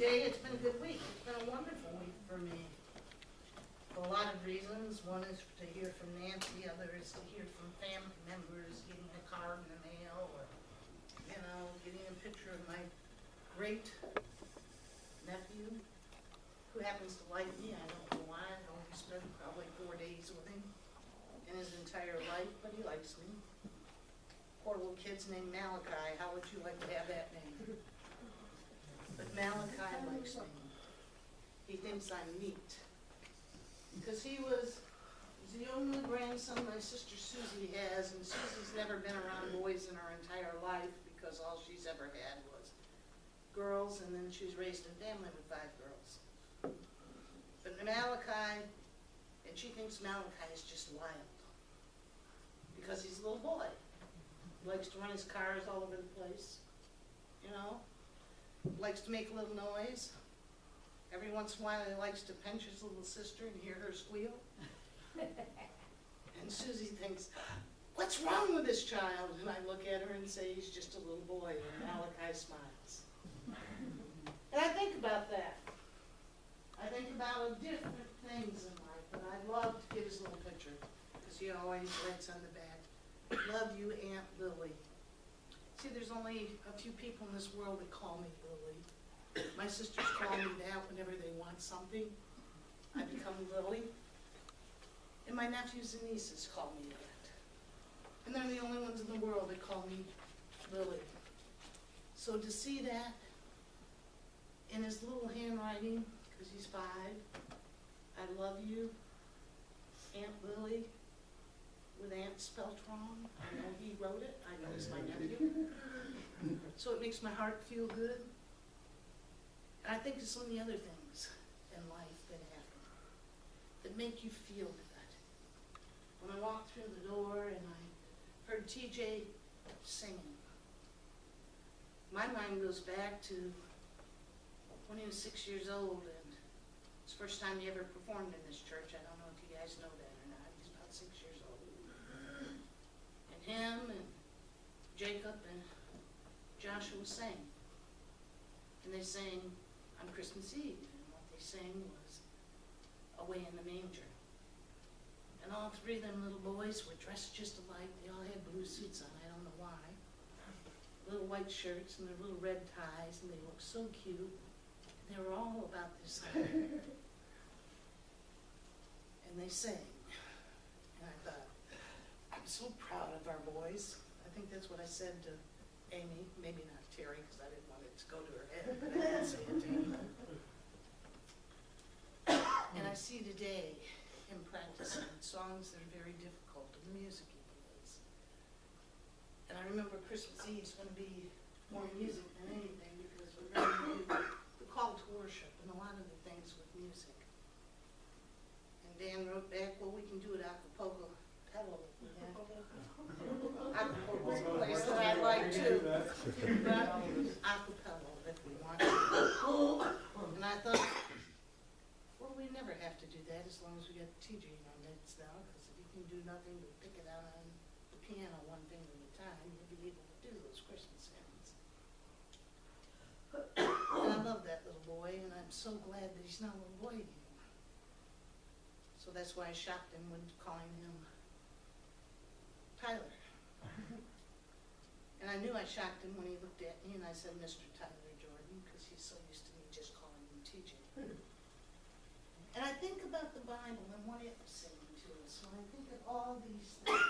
day. It's been a good week. It's been a wonderful week for me. For a lot of reasons. One is to hear from Nancy, the other is to hear from family members, getting a card in the mail, or, getting a picture of my great nephew, who happens to like me. I don't know why. I only spent probably 4 days with him in his entire life, but he likes me. Poor little kid's named Malachi. How would you like to have that name? But Malachi likes me. He thinks I'm neat. Because he was the only grandson my sister Susie has, and Susie's never been around boys in her entire life because all she's ever had was girls, and then she was raised in a family with 5 girls. But Malachi, and she thinks Malachi is just wild because he's a little boy. He likes to run his cars all over the place, likes to make a little noise. Every once in a while he likes to pinch his little sister and hear her squeal. And Susie thinks, what's wrong with this child? And I look at her and say, he's just a little boy, and Malachi smiles. And I think about that. I think about different things in life, and I love to give his little picture, because he always writes on the back, love you, Aunt Lily. See, there's only a few people in this world that call me Lily. My sisters call me that whenever they want something. I become Lily. And my nephews and nieces call me that. And they're the only ones in the world that call me Lily. So to see that in his little handwriting, because he's 5, I love you, Aunt Lily, with Aunt spelt wrong. I know he wrote it. I know it's my nephew. So it makes my heart feel good. And I think of so many other things in life that happen that make you feel good. When I walked through the door and I heard TJ singing, my mind goes back to when he was 6 years old, and it's the first time he ever performed in this church. I don't know if you guys know that or not. He's about 6 years old. And him and Jacob and Joshua sang. And they sang on Christmas Eve, and what they sang was Away in the Manger. And all 3 of them little boys were dressed just alike. They all had blue suits on, I don't know why. Little white shirts and their little red ties, and they looked so cute. And they were all about this song. And they sang. And I thought, I'm so proud of our boys. I think that's what I said to Amy, maybe not Terry, because I didn't want it to go to her head, but I did say it to Amy. And I see today him practicing songs that are very difficult, and the music he plays. And I remember Christmas Eve is going to be more music than anything, because we're going to do the call to worship and a lot of the things with music. And Dan wrote back, well, we can do it acapella. Acapella is a place that I like too, but acapella if we want to. And I thought, well, we never have to do that as long as we get TJ in our midst now, because if you can do nothing but pick it out on the piano one thing at a time, you'll be able to do those Christmas hymns. And I love that little boy, and I'm so glad that he's not a little boy anymore. So that's why I shocked him when calling him Tyler. And I knew I shocked him when he looked at me and I said, Mr. Tyler Jordan, because he's so used to me just calling him TJ. And I think about the Bible and what it was saying to us. When I think of all these things,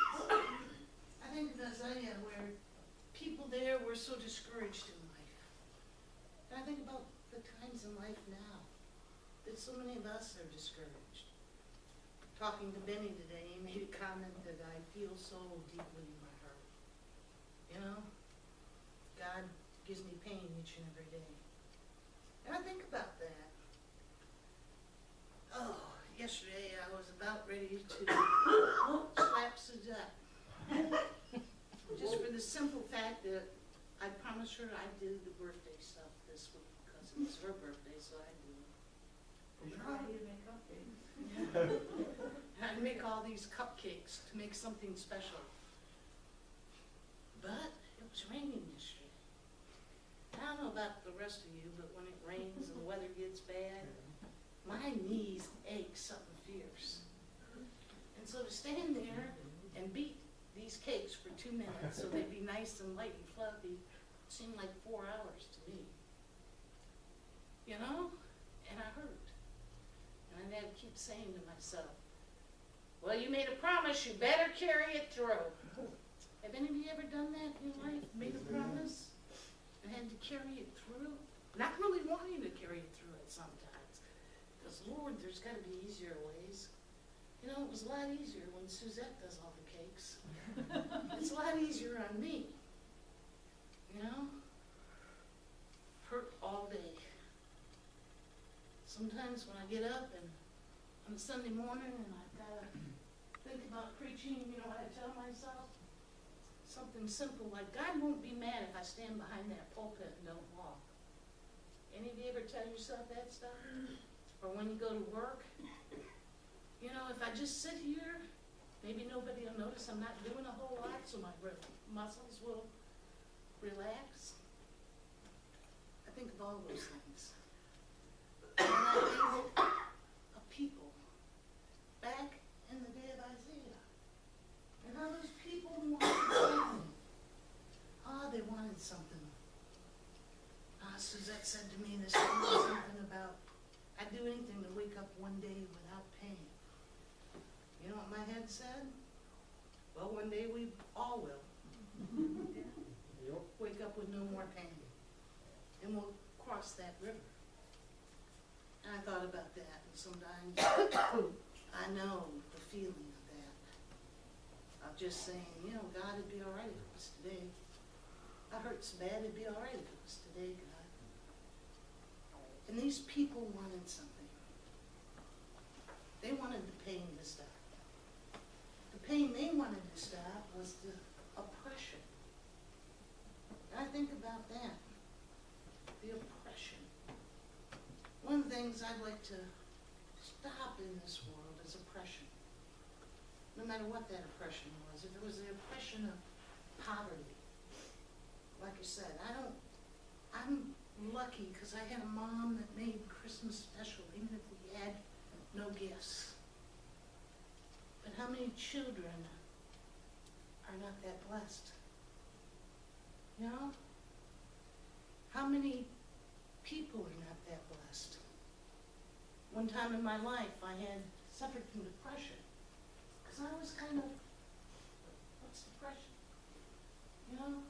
I think of Isaiah, where people there were so discouraged in life. And I think about the times in life now that so many of us are discouraged. Talking to Benny today, he made a comment that I feel so deeply in my heart. God gives me pain each and every day. And I think about that. Oh, yesterday I was about ready to slap Susie up. Just for the simple fact that I promised her I'd do the birthday stuff this week, because it was her birthday, so I do. Try to make cupcakes. I'd make all these cupcakes to make something special. But it was raining yesterday. I don't know about about the rest of you, but when it rains and the weather gets bad, my knees ache something fierce. And so to stand there and beat these cakes for 2 minutes so they'd be nice and light and fluffy seemed like 4 hours to me. You know? And I hurt. And I had to keep saying to myself, well, you made a promise, you better carry it through. Have any of you ever done that in your life? Made a promise and had to carry it through? Not really wanting to carry it through it sometimes. Because, Lord, there's got to be easier ways. You know, it was a lot easier when Suzette does all the cakes. It's a lot easier on me. You know? Hurt all day. Sometimes when I get up and on a Sunday morning and I've got to think about preaching, you know what I tell myself? Something simple like, God won't be mad if I stand behind that pulpit and don't walk. Any of you ever tell yourself that stuff? Or when you go to work? You know, if I just sit here, maybe nobody will notice I'm not doing a whole lot, so my muscles will relax. I think of all those things. And I think of people back in the day of Isaiah. And how those people wanted something. They wanted something. Suzette said to me this morning something about, I'd do anything to wake up one day without pain. You know what my head said? Well, one day we all will. Wake up with no more pain. And we'll cross that river. And I thought about that, and sometimes I know the feeling of that. Of just saying, you know, God, it'd be all right if it was today. I hurt so bad, it'd be all right if it was today, God. And these people wanted something. They wanted the pain to stop. The pain they wanted to stop was the oppression. And I think about that, the oppression. One of the things I'd like to stop in this world is oppression. No matter what that oppression was. If it was the oppression of poverty, like I said, I'm lucky because I had a mom that made Christmas special, even if we had no gifts. But how many children are not that blessed? You know? How many people are not that blessed? One time in my life, I had suffered from depression. Because I was kind of, what's depression? You know?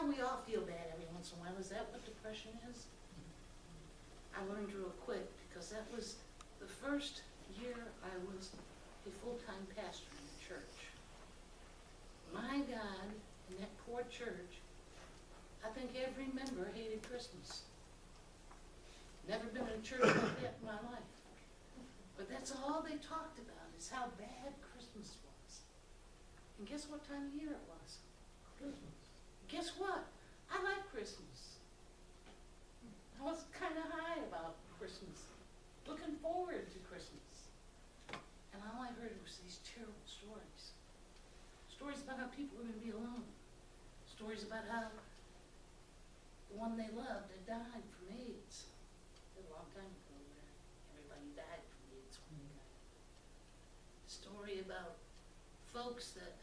We all feel bad every once in a while. Is that what depression is? I learned real quick because that was the first year I was a full-time pastor in the church. My God, in that poor church, I think every member hated Christmas. Never been in a church like that in my life. But that's all they talked about, is how bad Christmas was. And guess what time of year it was? Christmas. Guess what? I like Christmas. I was kind of high about Christmas. Looking forward to Christmas. And all I heard was these terrible stories. Stories about how people were going to be alone. Stories about how the one they loved had died from AIDS. A long time ago where everybody died from AIDS when they got it. A story about folks that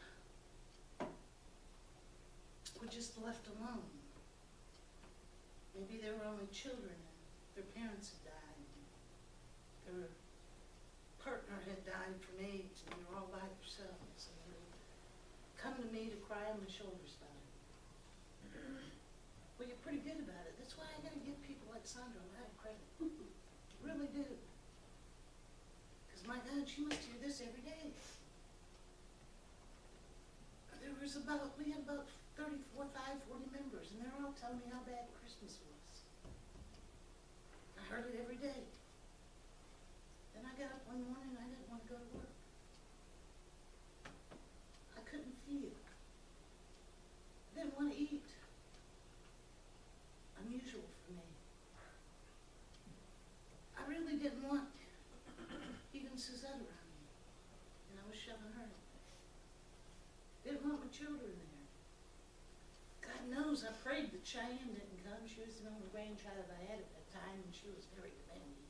were just left alone. Maybe they were only children and their parents had died. Their partner had died from AIDS and they were all by themselves. And they would come to me to cry on my shoulders about it. Well, you're pretty good about it. That's why I gotta give people like Sandra a lot of credit. Really do. Because my God, she must hear this every day. We had about 40 members, and they're all telling me how bad Christmas was. I heard it every day. Then I got up one morning and I didn't want to go to work. I couldn't feel. Didn't want to eat. Unusual for me. I really didn't want even Suzette around me. And I was shoving her away. Didn't want my children there. God knows I prayed worried that Cheyenne didn't come. She was the only grandchild I had at that time, and she was very demanding.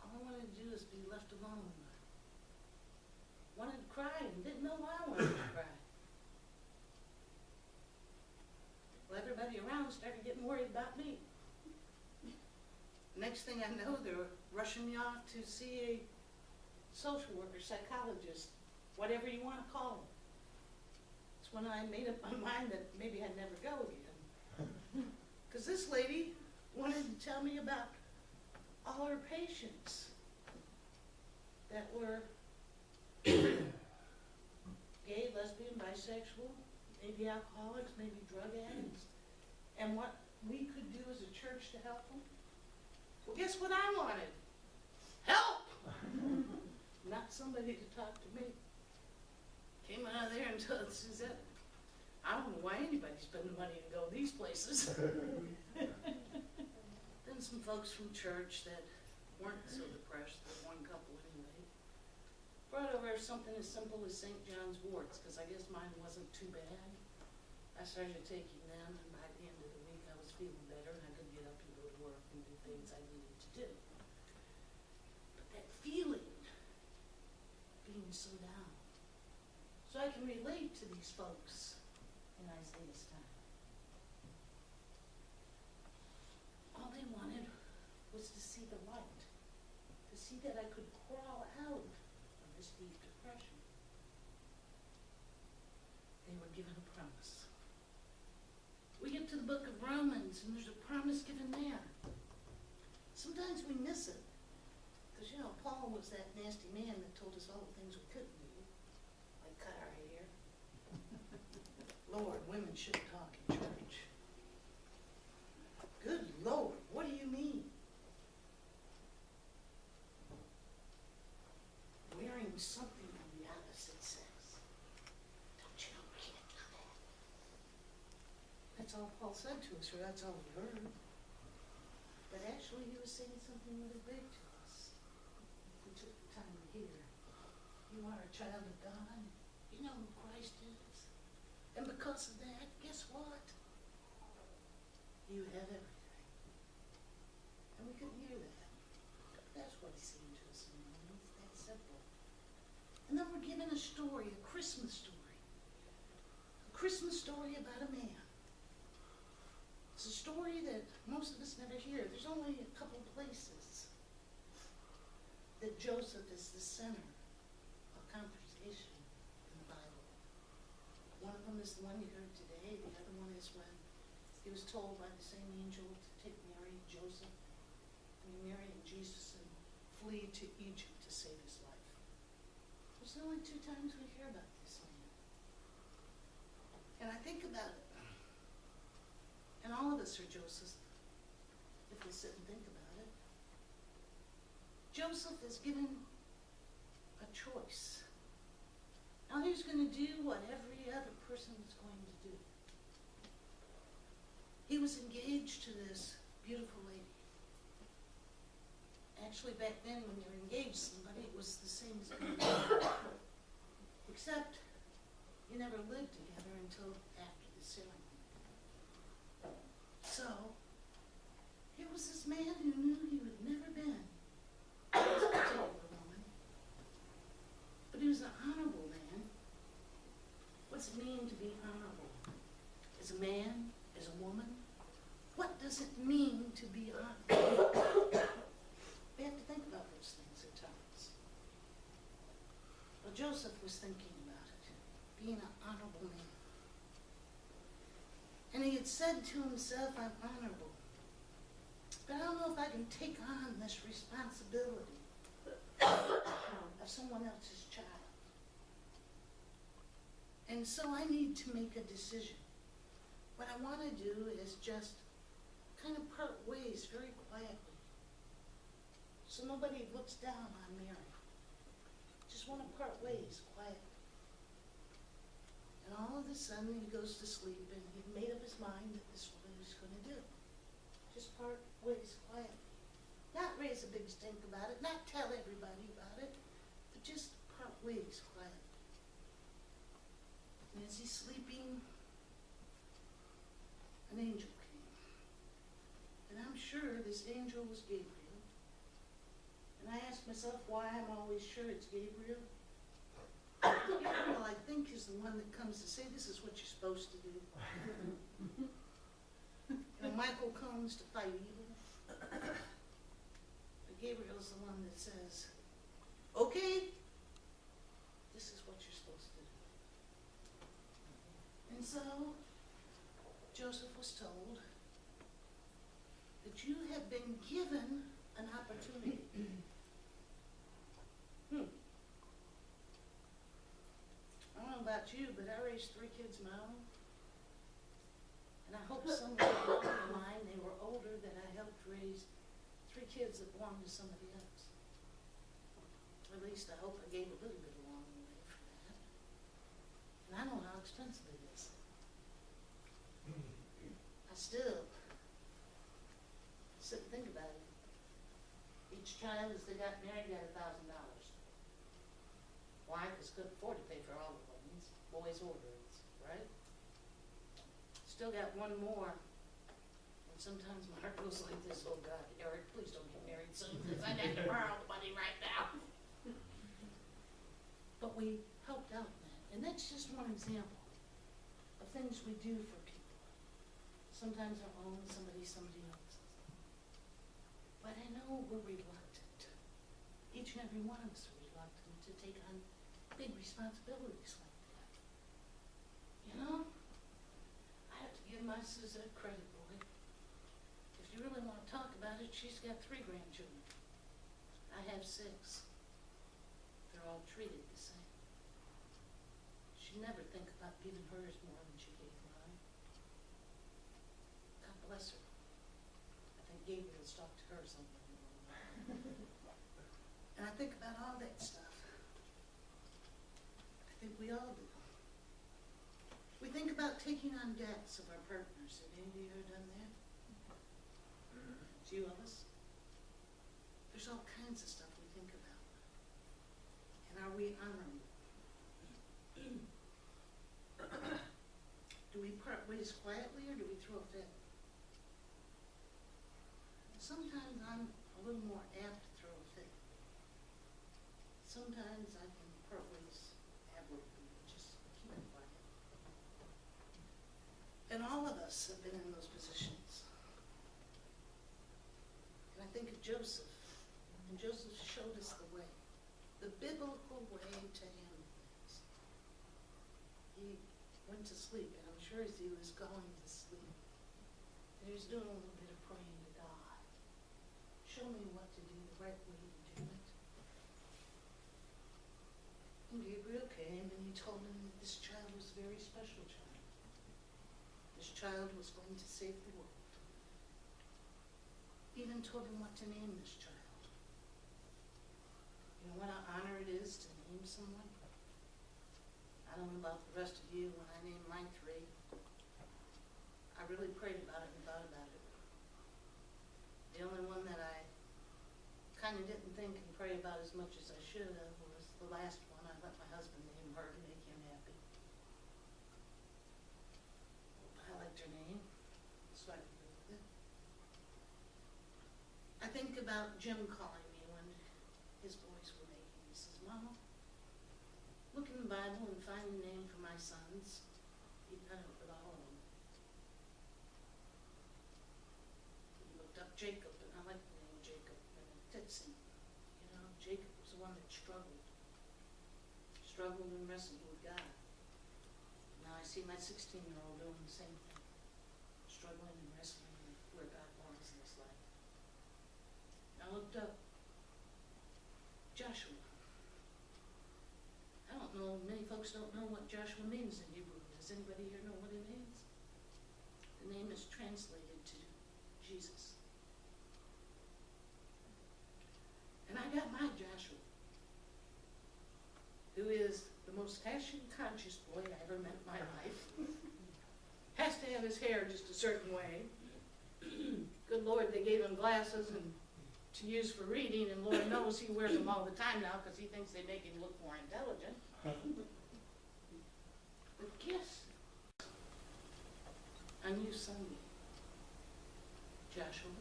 All I wanted to do was be left alone. Wanted to cry and didn't know why I wanted to cry. Well, everybody around started getting worried about me. Next thing I know, they were rushing me off to see a social worker, psychologist, whatever you want to call them. It's when I made up my mind that maybe I'd never go again. Because this lady wanted to tell me about all her patients that were gay, lesbian, bisexual, maybe alcoholics, maybe drug addicts, and what we could do as a church to help them. Well, guess what I wanted? Help! Not somebody to talk to me. Came out of there and told Suzette, I don't know why anybody's spending money to go these places. Then some folks from church that weren't so depressed, but one couple anyway, brought over something as simple as St. John's warts, because I guess mine wasn't too bad. I started taking them, and by the end of the week I was feeling better, and I could get up and go to work and do things I needed to do. But that feeling, being so down. So I can relate to these folks in Isaiah's time. All they wanted was to see the light, to see that I could crawl out of this deep depression. They were given a promise. We get to the book of Romans, and there's a promise given there. Sometimes we miss it, because, you know, Paul was that nasty man that told us all the things we couldn't do, like cut our hair. Lord, women shouldn't talk in church. Good Lord, what do you mean? Wearing something on the opposite sex. Don't you know we can't do that? That's all Paul said to us, or that's all we heard. But actually he was saying something really big to us. If we took the time to hear. You are a child of God. You know who Christ is. And because of that, guess what? You have everything. And we couldn't hear that. That's what he seemed to us in the moment. It's that simple. And then we're given a story, a Christmas story. A Christmas story about a man. It's a story that most of us never hear. There's only a couple places that Joseph is the center of conversation in the Bible. One of them is the one you heard today. The other one is when he was told by the same angel to take Mary and Joseph, Mary and Jesus, and flee to Egypt to save his life. Those are the only two times we hear about this man. And I think about it. And all of us are Joseph, if we sit and think about it. Joseph is given a choice. Now he's going to do what every other person is going to do. He was engaged to this beautiful lady. Actually, back then when you were engaged to somebody, it was the same as being married. Except you never lived together until after the ceremony. So, here was this man who knew he had never been with this particular woman. But he was an honorable man. What's it mean to be honorable? As a man, as a woman? What does it mean to be honorable? We have to think about those things at times. Well, Joseph was thinking about it, being an honorable man. And he had said to himself, I'm honorable. But I don't know if I can take on this responsibility of someone else's child. And so I need to make a decision. What I want to do is just kind of part ways very quietly. So nobody looks down on Mary. Just want to part ways quietly. And all of a sudden he goes to sleep, and he'd made up his mind that this is what he was going to do. Just part ways quietly. Not raise a big stink about it, not tell everybody about it, but just part ways quietly. And as he's sleeping, an angel came. And I'm sure this angel was Gabriel. And I asked myself why I'm always sure it's Gabriel. Gabriel, I think, is the one that comes to say, this is what you're supposed to do. Michael comes to fight evil. But Gabriel's the one that says, okay, this is what you're supposed to do. And so, Joseph was told that you have been given an opportunity. I don't know about you, but I raised 3 kids of my own. And I hope somewhere along the line they were older that I helped raise 3 kids that belonged to somebody else. Or at least I hope I gave a little bit along the way for that. And I know how expensive it is. I still sit and think about it. Each child, as they got married, got $1,000. Why? Because couldn't afford to pay for all the weddings, boys or girls, right? Still got one more. And sometimes my heart goes like this, oh God, Eric, please don't get married soon, because I'd have to borrow the money right now. But we helped out in that. And that's just one example of things we do for people. Sometimes our own, somebody else's. But I know we're reluctant. Each and every one of us are reluctant to take on big responsibilities like that. You know? I have to give my Suzette credit, boy. If you really want to talk about it, she's got 3 grandchildren. I have 6. They're all treated the same. She'd never think about giving hers more than she gave mine. God bless her. I think Gabriel's talked to her something. And I think about all that stuff. I think we all do. We think about taking on debts of our partners. Have any of you ever done that? A few of us. There's all kinds of stuff we think about. And are we honorable? Do we part ways quietly or do we throw a fit? Sometimes I'm a little more apt to throw a fit. Sometimes I can part ways admirably, just keep it quiet. And all of us have been in those positions. And I think of Joseph, and Joseph showed us the way, the biblical way to handle things. He went to sleep, and I'm sure as he was going to sleep, he was doing a little bit of praying to God. Show me what to do, the right way to do it. And Gabriel came and he told him that this child was a very special child. This child was going to save the world. He even told him what to name this child. You know what an honor it is to name someone? I don't know about the rest of you. When I named my 3, I really prayed about it and thought about it. The only one that I kind of didn't think and pray about as much as I should have was the last one. I let my husband name her to make him happy. I liked her name, so I could go with it. I think about Jim calling me when his boys were making. He says, Mama, look in the Bible and find a name for my sons. He done it with all of them. He looked up Jacob, and I like the name Jacob, and it fits him. You know, Jacob was the one that struggled and wrestled with God. Now I see my 16-year-old doing the same thing, struggling and wrestling with where God wants in his life. I looked up Joshua. I don't know, many folks don't know what Joshua means in Hebrew. Does anybody here know what it means? The name is translated to Jesus. And I got my Joshua, who is the most fashion-conscious boy I ever met in my life. Has to have his hair just a certain way. Good Lord, they gave him glasses and to use for reading, and Lord knows he wears them all the time now because he thinks they make him look more intelligent. But gifts. I my new son, Joshua.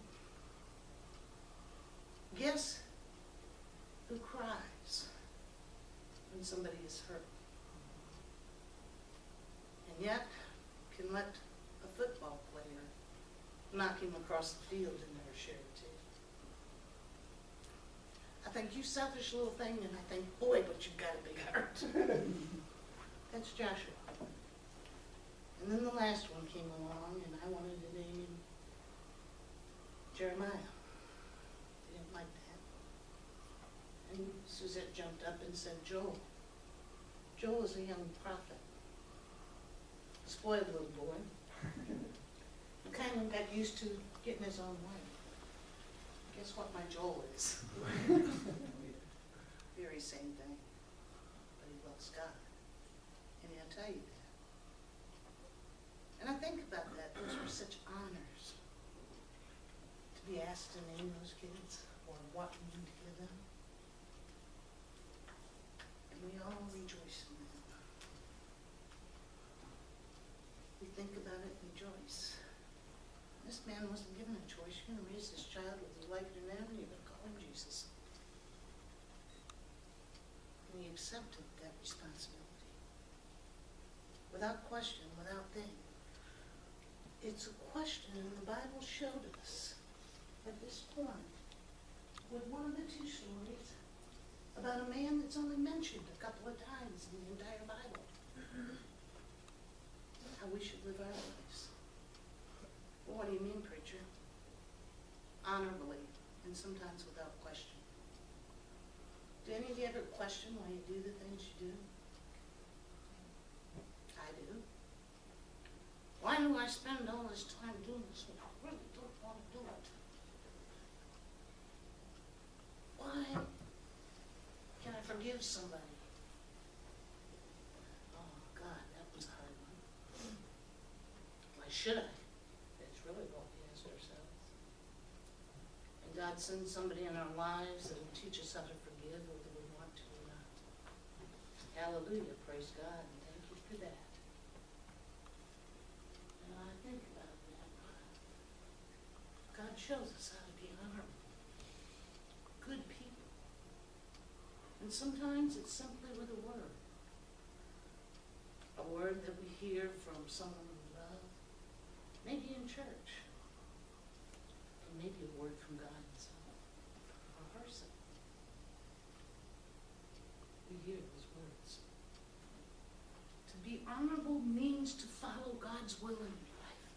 Guess who cries when somebody is hurt? And yet can let a football player knock him across the field and never share a tear. I think, you selfish little thing, and I think, boy, but you've got a big heart. That's Joshua. And then the last one came along, and I wanted to name him Jeremiah. They didn't like that. And Suzette jumped up and said, Joel. Joel is a young prophet. Spoiled little boy. Who kind of got used to getting his own way. Guess what my Joel is? Very same thing. But he loves God. And he'll tell you that. And I think about that. Those were such honors. To be asked to name those kids or what name to give them. And we all rejoice in that. We think about it and rejoice. This man wasn't given a choice. You're going to raise this child whether you like it or not, and you're going to call him Jesus. And he accepted that responsibility. Without question, without thing. It's a question, and the Bible showed us at this point with one of the two stories about a man that's only mentioned a couple of times in the entire Bible. How we should live our lives. Well, what do you mean, preacher? Honorably, and sometimes without question. Do any of you ever question why you do the things you do? I do. Why do I spend all this time doing this when I really don't want to do it? Why can I forgive somebody? Oh, God, that was a hard one. Why should I? That's really what we ask ourselves. And God sends somebody in our lives that will teach us how to forgive whether we want to or not. Hallelujah, praise God, and thank you for that. And I think about that. God shows us how to be honorable, good people. And sometimes it's simply with a word. A word that we hear from someone we love, maybe in church, and maybe a word from God himself, or herself. We hear those words. To be honorable means to follow God's will in your life.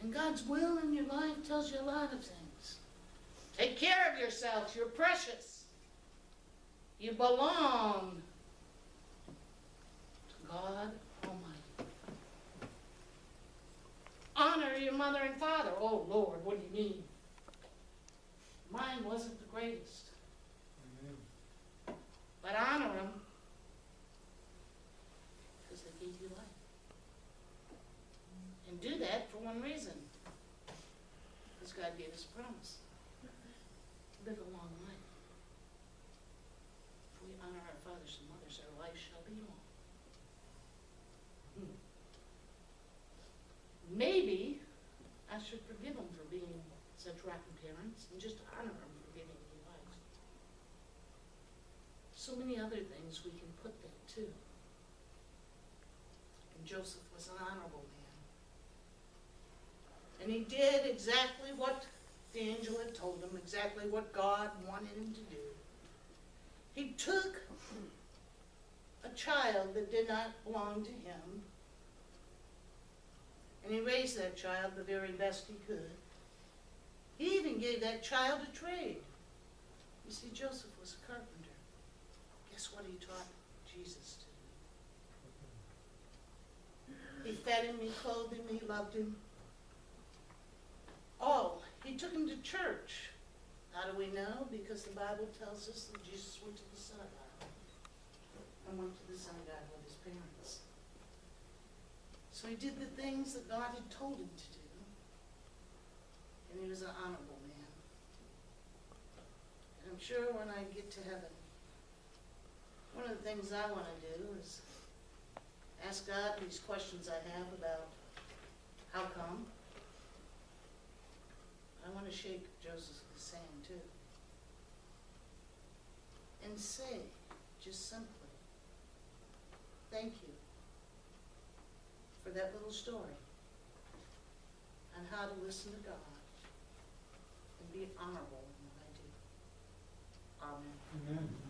And God's will in your life tells you a lot of things. Take care of yourselves. You're precious. You belong to God Almighty. Honor your mother and father. Oh, Lord, what do you mean? Mine wasn't the greatest. Amen. But honor them because they gave you life. And do that for one reason. Because God gave us a promise. Live a long life. If we honor our fathers and mothers, our life shall be long. Maybe I should forgive them for being such rotten parents and just honor them for giving me life. So many other things we can put that to. And Joseph was an honorable man. And he did exactly what the angel had told him, exactly what God wanted him to do. He took a child that did not belong to him, and he raised that child the very best he could. He even gave that child a trade. You see, Joseph was a carpenter. Guess what he taught Jesus to do? He fed him, he clothed him, he loved him. Oh, he took him to church. How do we know? Because the Bible tells us that Jesus went to the synagogue and went to the synagogue with his parents. So he did the things that God had told him to do. And he was an honorable man. And I'm sure when I get to heaven, one of the things I want to do is ask God these questions I have about How come? I want to shake Joseph's hand too. And say, just simply, thank you for that little story on how to listen to God and be honorable in what I do. Amen. Amen.